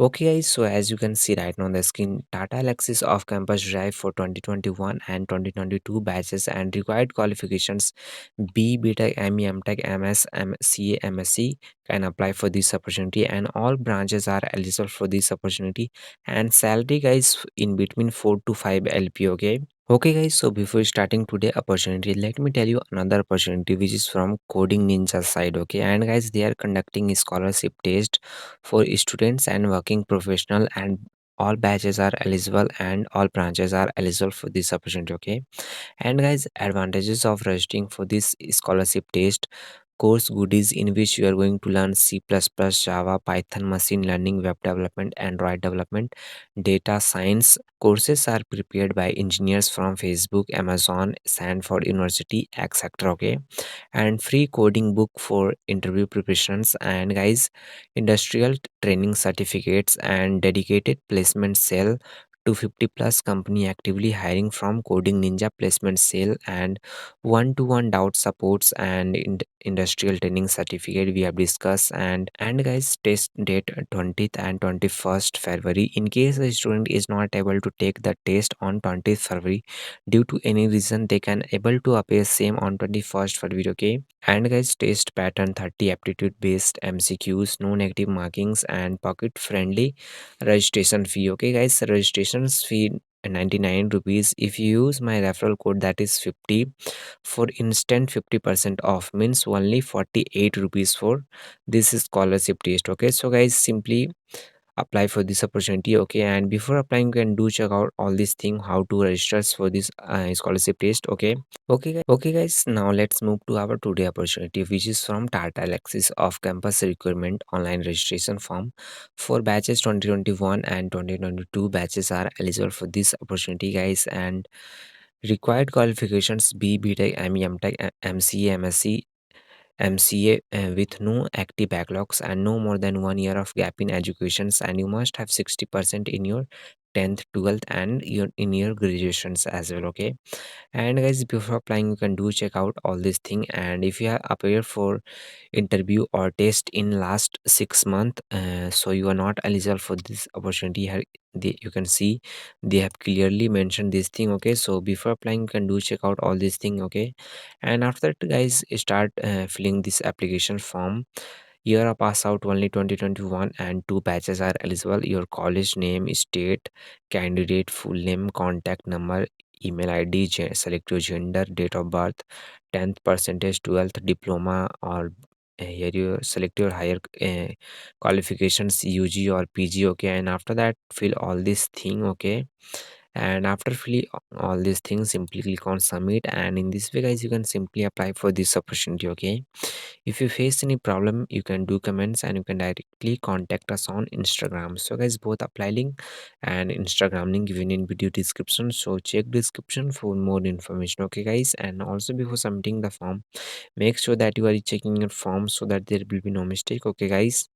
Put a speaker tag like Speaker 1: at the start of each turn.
Speaker 1: Okay, guys, so as you can see right now on the screen, Tata Elxsi's off-campus drive for 2021 and 2022 batches and required qualifications B Tech, ME, Tech, MS, MCA, MSc can apply for this opportunity, and all branches are eligible for this opportunity, and salary guys in between 4 to 5 LP. Okay guys, so before starting today opportunity, let me tell you another opportunity which is from Coding Ninja side. Okay, and guys, they are conducting a scholarship test for students and working professional, and all batches are eligible and all branches are eligible for this opportunity. Okay, and guys, advantages of registering for this scholarship test: course goodies in which you are going to learn C++, Java, Python, machine learning, web development, Android development, data science. Courses are prepared by engineers from Facebook, Amazon, Stanford University, etc. Okay, and free coding book for interview preparations, and guys, industrial training certificates and dedicated placement cell. 250 plus company actively hiring from Coding Ninja placement sale, and one-to-one doubt supports and industrial training certificate we have discussed. And guys, test date 20th and 21st February. In case a student is not able to take the test on 20th February due to any reason, they can able to appear same on 21st February. Okay, and guys, test pattern 30 aptitude based MCQs, no negative markings, and pocket friendly registration fee. Okay guys, registrations fee 99 rupees. If you use my referral code, that is 50, for instant 50% off, means only 48 rupees for this scholarship test. Okay, so guys, simply apply for this opportunity. Okay, and before applying, you can do check out all these things, how to register for this scholarship test. Okay guys, now let's move to our today opportunity, which is from Tata Alexis off campus recruitment online registration form for batches 2021 and 2022. Batches are eligible for this opportunity guys, and required qualifications: B Tech, ME, Tech, MCA, MSc, MCA with no active backlogs and no more than 1 year of gap in educations, and you must have 60% in your 10th, 12th, and in your graduations as well. Okay, and guys, before applying, you can do check out all this thing, and if you have appeared for interview or test in last 6 months, so you are not eligible for this opportunity. Here you can see they have clearly mentioned this thing. Okay, so before applying, you can do check out all this thing. Okay, and after that guys, start filling this application form. Year of pass out only 2021, and two batches are eligible: your college name, state, candidate full name, contact number, email ID, select your gender, date of birth, 10th percentage, 12th diploma, or here you select your higher qualifications, UG or PG. Okay, and after that fill all this thing. Okay, and after filling all these things, simply click on submit, and in this way guys, you can simply apply for this opportunity. Okay, if you face any problem, you can do comments, and you can directly contact us on Instagram. So guys, both apply link and Instagram link given in video description, so check description for more information. Okay guys, and also before submitting the form, make sure that you are checking your form so that there will be no mistake. Okay guys.